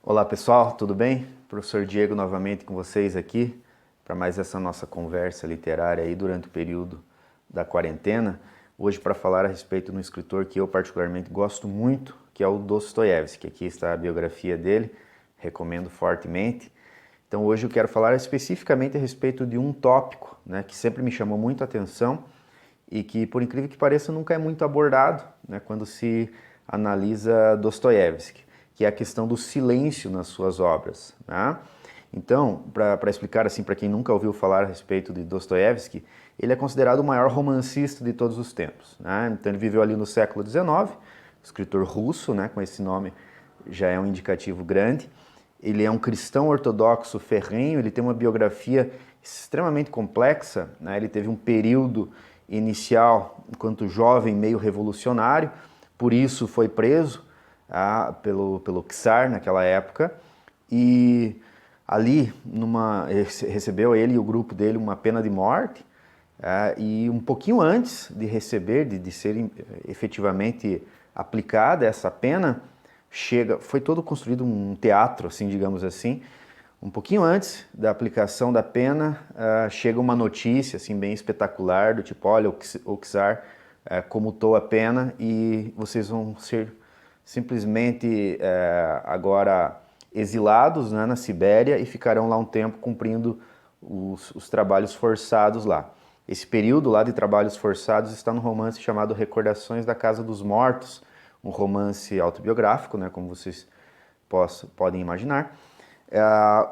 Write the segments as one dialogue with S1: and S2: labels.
S1: Olá pessoal, tudo bem? Professor Diego novamente com vocês aqui para mais essa nossa conversa literária aí durante o período da quarentena. Hoje para falar a respeito de um escritor que eu particularmente gosto muito, que é o Dostoiévski. Aqui está a biografia dele, recomendo fortemente. Então hoje eu quero falar especificamente a respeito de um tópico, né, que sempre me chamou muito a atenção e que, por incrível que pareça, nunca é muito abordado, né, quando se analisa Dostoiévski, que é a questão do silêncio nas suas obras, né? Então, para explicar assim para quem nunca ouviu falar a respeito de Dostoiévski, ele é considerado o maior romancista de todos os tempos, né? Então ele viveu ali no século XIX, escritor russo, né, com esse nome já é um indicativo grande. Ele é um cristão ortodoxo ferrenho, ele tem uma biografia extremamente complexa, né? Ele teve um período inicial enquanto jovem meio revolucionário, por isso foi preso pelo czar naquela época e ali recebeu ele e o grupo dele uma pena de morte e um pouquinho antes de receber, de ser efetivamente aplicada essa pena, foi todo construído um teatro, assim, digamos assim. Um pouquinho antes da aplicação da pena, chega uma notícia assim, bem espetacular, do tipo, olha, o czar comutou a pena e vocês vão ser simplesmente agora exilados, né, na Sibéria e ficarão lá um tempo cumprindo os trabalhos forçados lá. Esse período lá de trabalhos forçados está no romance chamado Recordações da Casa dos Mortos, um romance autobiográfico, né, como vocês podem imaginar.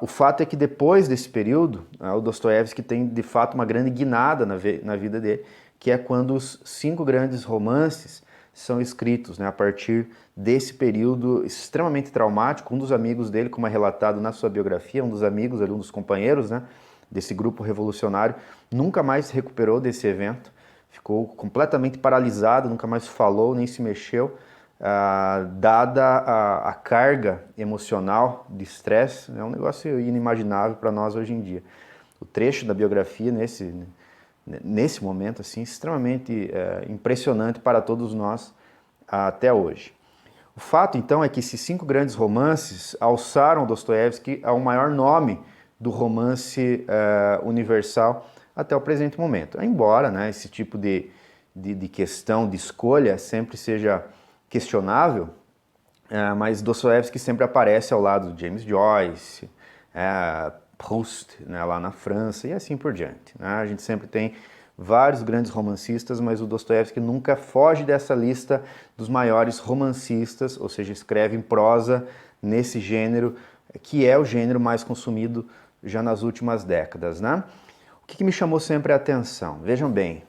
S1: O fato é que depois desse período, o Dostoiévski tem de fato uma grande guinada na vida dele, que é quando os 5 grandes romances são escritos, né, a partir desse período extremamente traumático. Um dos amigos dele, como é relatado na sua biografia, um dos amigos, um dos companheiros, né, desse grupo revolucionário, nunca mais se recuperou desse evento, ficou completamente paralisado, nunca mais falou, nem se mexeu, dada a carga emocional de estresse. É um negócio inimaginável para nós hoje em dia. O trecho da biografia nesse momento assim, extremamente impressionante para todos nós até hoje. O fato, então, é que esses 5 grandes romances alçaram Dostoiévski ao maior nome do romance universal até o presente momento. Embora, né, esse tipo de questão de escolha sempre seja questionável, mas Dostoiévski sempre aparece ao lado de James Joyce, Proust, né, lá na França, e assim por diante, né? A gente sempre tem vários grandes romancistas, mas o Dostoiévski nunca foge dessa lista dos maiores romancistas, ou seja, escreve em prosa nesse gênero, que é o gênero mais consumido já nas últimas décadas, né? O que me chamou sempre a atenção? Vejam bem,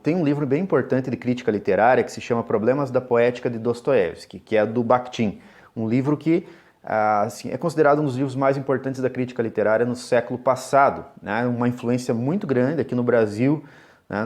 S1: tem um livro bem importante de crítica literária que se chama Problemas da Poética de Dostoiévski, que é do Bakhtin, um livro que assim, é considerado um dos livros mais importantes da crítica literária no século passado, né? Uma influência muito grande aqui no Brasil, né?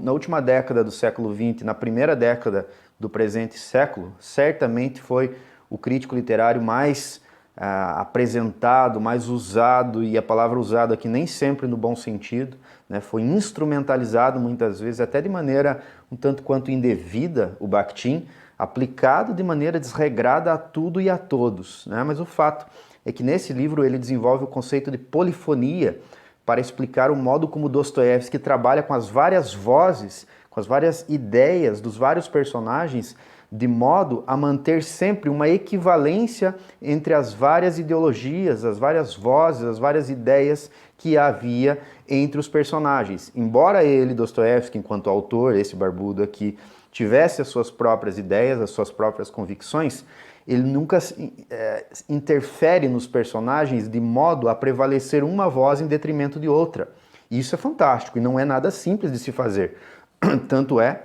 S1: Na última década do século XX, na primeira década do presente século, certamente foi o crítico literário mais apresentado, mais usado, e a palavra usada aqui nem sempre no bom sentido, né? Foi instrumentalizado muitas vezes, até de maneira um tanto quanto indevida, o Bakhtin, aplicado de maneira desregrada a tudo e a todos, né? Mas o fato é que nesse livro ele desenvolve o conceito de polifonia para explicar o modo como Dostoiévski trabalha com as várias vozes, com as várias ideias dos vários personagens, de modo a manter sempre uma equivalência entre as várias ideologias, as várias vozes, as várias ideias que havia entre os personagens. Embora ele, Dostoiévski, enquanto autor, esse barbudo aqui, tivesse as suas próprias ideias, as suas próprias convicções, ele nunca interfere nos personagens de modo a prevalecer uma voz em detrimento de outra. E isso é fantástico e não é nada simples de se fazer. Tanto é,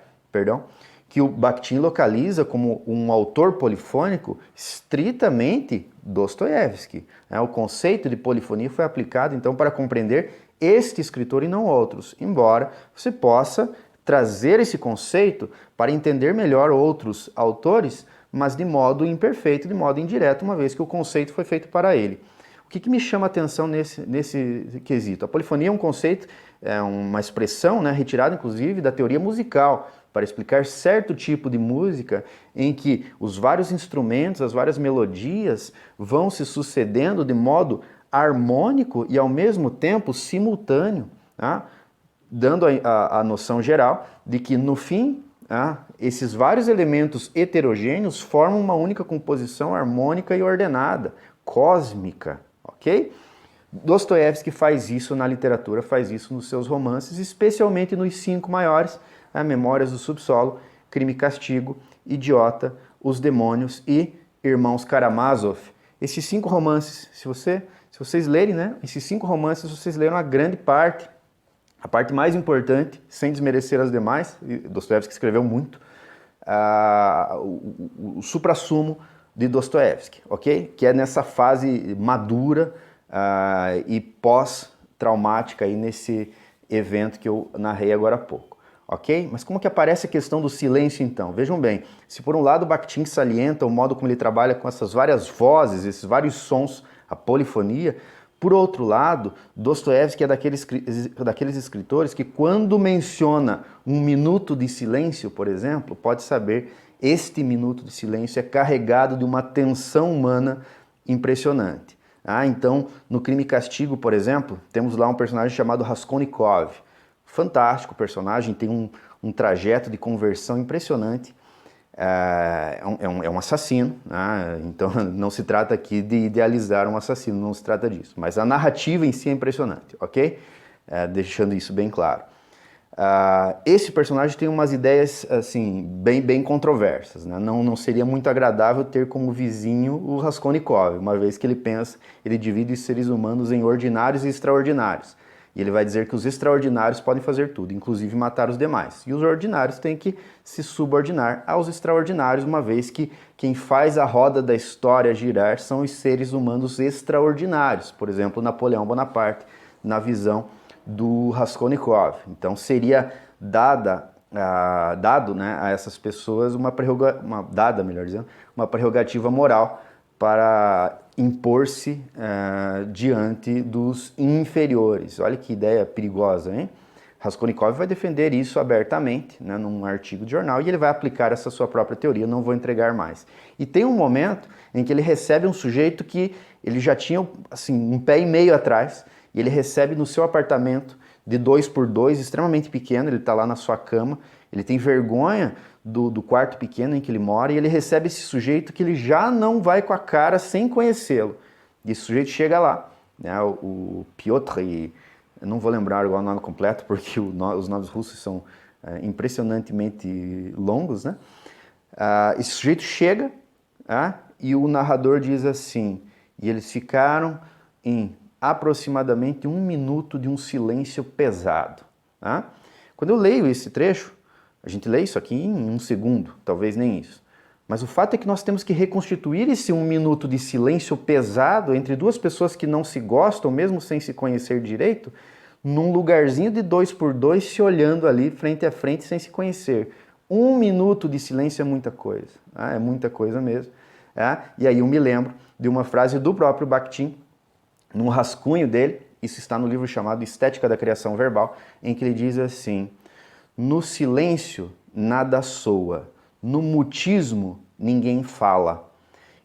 S1: que o Bakhtin localiza como um autor polifônico estritamente Dostoiévski. O conceito de polifonia foi aplicado, então, para compreender este escritor e não outros, embora você possa trazer esse conceito para entender melhor outros autores, mas de modo imperfeito, de modo indireto, uma vez que o conceito foi feito para ele. O que me chama a atenção nesse quesito? A polifonia é um conceito, é uma expressão, né, retirada inclusive da teoria musical, para explicar certo tipo de música em que os vários instrumentos, as várias melodias vão se sucedendo de modo harmônico e ao mesmo tempo simultâneo, tá? Dando a noção geral de que no fim esses vários elementos heterogêneos formam uma única composição harmônica e ordenada, cósmica, ok? Dostoiévski faz isso na literatura, faz isso nos seus romances, especialmente nos 5 maiores, Memórias do Subsolo, Crime e Castigo, Idiota, Os Demônios e Irmãos Karamazov. Esses 5 romances, se vocês lerem, né, esses 5 romances, vocês leram a grande parte, a parte mais importante, sem desmerecer as demais, Dostoiévski escreveu muito, o suprassumo de Dostoiévski, ok? Que é nessa fase madura e pós-traumática aí nesse evento que eu narrei agora há pouco, ok? Mas como que aparece a questão do silêncio então? Vejam bem, se por um lado Bakhtin salienta o modo como ele trabalha com essas várias vozes, esses vários sons, a polifonia, por outro lado, Dostoiévski é daqueles escritores que quando menciona um minuto de silêncio, por exemplo, pode saber este minuto de silêncio é carregado de uma tensão humana impressionante. Então, no Crime e Castigo, por exemplo, temos lá um personagem chamado Raskolnikov. Fantástico personagem, tem um trajeto de conversão impressionante. É um assassino, né? Então não se trata aqui de idealizar um assassino, não se trata disso. Mas a narrativa em si é impressionante, ok? Deixando isso bem claro. Esse personagem tem umas ideias assim, bem controversas, né? Não seria muito agradável ter como vizinho o Raskolnikov, uma vez que ele divide os seres humanos em ordinários e extraordinários. E ele vai dizer que os extraordinários podem fazer tudo, inclusive matar os demais. E os ordinários têm que se subordinar aos extraordinários, uma vez que quem faz a roda da história girar são os seres humanos extraordinários. Por exemplo, Napoleão Bonaparte, na visão do Raskolnikov. Então seria dado, né, a essas pessoas uma prerrogativa moral para impor-se diante dos inferiores. Olha que ideia perigosa, hein? Raskolnikov vai defender isso abertamente, né, num artigo de jornal, e ele vai aplicar essa sua própria teoria, não vou entregar mais. E tem um momento em que ele recebe um sujeito que ele já tinha assim, um pé e meio atrás, e ele recebe no seu apartamento de 2x2, extremamente pequeno, ele está lá na sua cama, ele tem vergonha do quarto pequeno em que ele mora, e ele recebe esse sujeito que ele já não vai com a cara sem conhecê-lo. E esse sujeito chega lá, né, o Piotr, eu não vou lembrar agora o nome completo, porque os nomes russos são impressionantemente longos, né? Esse sujeito chega, e o narrador diz assim, e eles ficaram em aproximadamente 1 minuto de um silêncio pesado. Quando eu leio esse trecho, a gente lê isso aqui em 1 segundo, talvez nem isso. Mas o fato é que nós temos que reconstituir esse 1 minuto de silêncio pesado entre duas pessoas que não se gostam, mesmo sem se conhecer direito, num lugarzinho de 2x2, se olhando ali frente a frente sem se conhecer. 1 minuto de silêncio é muita coisa, é muita coisa mesmo. E aí eu me lembro de uma frase do próprio Bakhtin, num rascunho dele, isso está no livro chamado Estética da Criação Verbal, em que ele diz assim: no silêncio nada soa, no mutismo ninguém fala.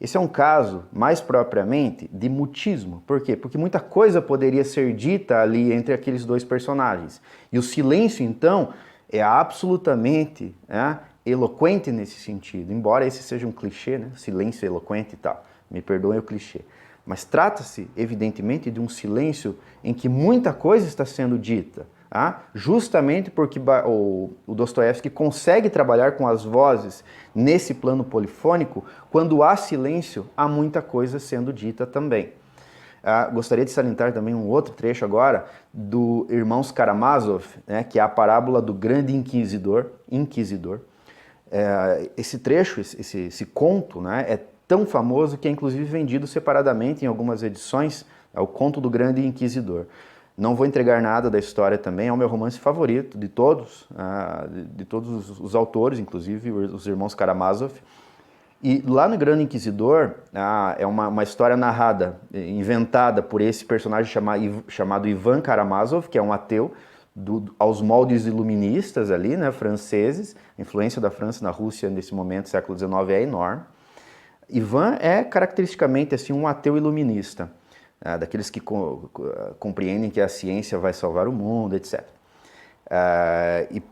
S1: Esse é um caso, mais propriamente, de mutismo. Por quê? Porque muita coisa poderia ser dita ali entre aqueles dois personagens. E o silêncio, então, é absolutamente eloquente nesse sentido, embora esse seja um clichê, né? Silêncio eloquente e tal. Me perdoem o clichê. Mas trata-se, evidentemente, de um silêncio em que muita coisa está sendo dita, justamente porque o Dostoiévski consegue trabalhar com as vozes nesse plano polifônico. Quando há silêncio, há muita coisa sendo dita também. Gostaria de salientar também um outro trecho agora do Irmãos Karamazov, né, que é a parábola do grande inquisidor. Esse trecho, esse conto, né, é tão famoso que é inclusive vendido separadamente em algumas edições, é o Conto do Grande Inquisidor. Não vou entregar nada da história também, é o meu romance favorito de todos os autores, inclusive os irmãos Karamazov. E lá no Grande Inquisidor, é uma história narrada, inventada por esse personagem chamado Ivan Karamazov, que é um ateu aos moldes iluministas ali, né, franceses. A influência da França na Rússia nesse momento, século XIX, é enorme. Ivan é caracteristicamente assim, um ateu iluminista, daqueles que compreendem que a ciência vai salvar o mundo, etc.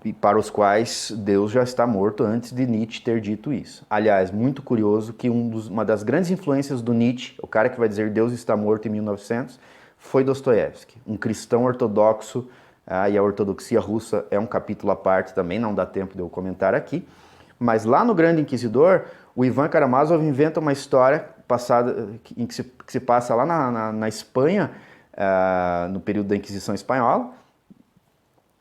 S1: E para os quais Deus já está morto antes de Nietzsche ter dito isso. Aliás, muito curioso que uma das grandes influências do Nietzsche, o cara que vai dizer Deus está morto em 1900, foi Dostoiévski, um cristão ortodoxo, e a ortodoxia russa é um capítulo à parte também, não dá tempo de eu comentar aqui. Mas lá no Grande Inquisidor, o Ivan Karamazov inventa uma história passada, que se passa lá na Espanha, no período da Inquisição Espanhola.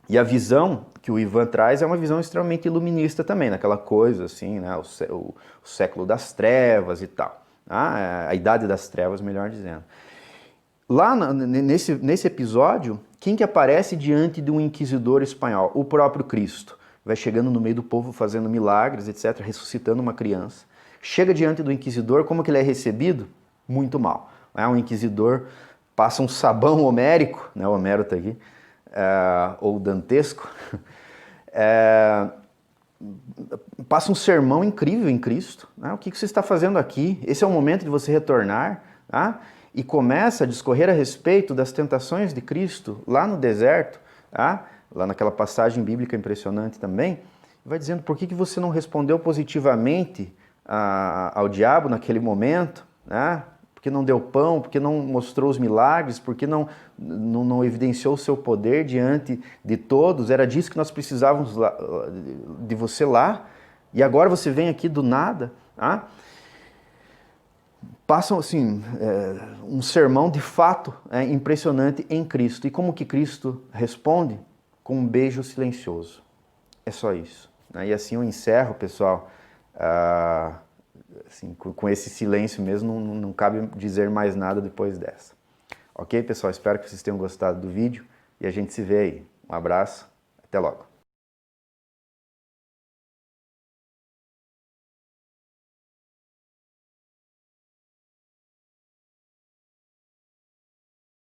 S1: E a visão que o Ivan traz é uma visão extremamente iluminista também, naquela coisa assim, né, o século das trevas e tal. A idade das trevas, melhor dizendo. Lá nesse episódio, quem que aparece diante de um inquisidor espanhol? O próprio Cristo. Vai chegando no meio do povo fazendo milagres, etc., ressuscitando uma criança. Chega diante do inquisidor, como que ele é recebido? Muito mal. Um inquisidor passa um sabão homérico, né, o Homero está aqui, ou dantesco, passa um sermão incrível em Cristo. Né? O que você está fazendo aqui? Esse é o momento de você retornar. Tá? E começa a discorrer a respeito das tentações de Cristo lá no deserto, tá? Lá naquela passagem bíblica impressionante também, vai dizendo por que você não respondeu positivamente ao diabo naquele momento, né? Porque não deu pão, porque não mostrou os milagres, porque não evidenciou o seu poder diante de todos. Era disso que nós precisávamos de você lá, e agora você vem aqui do nada. Tá? Passam assim, um sermão de fato impressionante em Cristo. E como que Cristo responde? Com um beijo silencioso. É só isso. E assim eu encerro, pessoal, assim, com esse silêncio mesmo, não cabe dizer mais nada depois dessa. Ok, pessoal? Espero que vocês tenham gostado do vídeo e a gente se vê aí. Um abraço, até logo.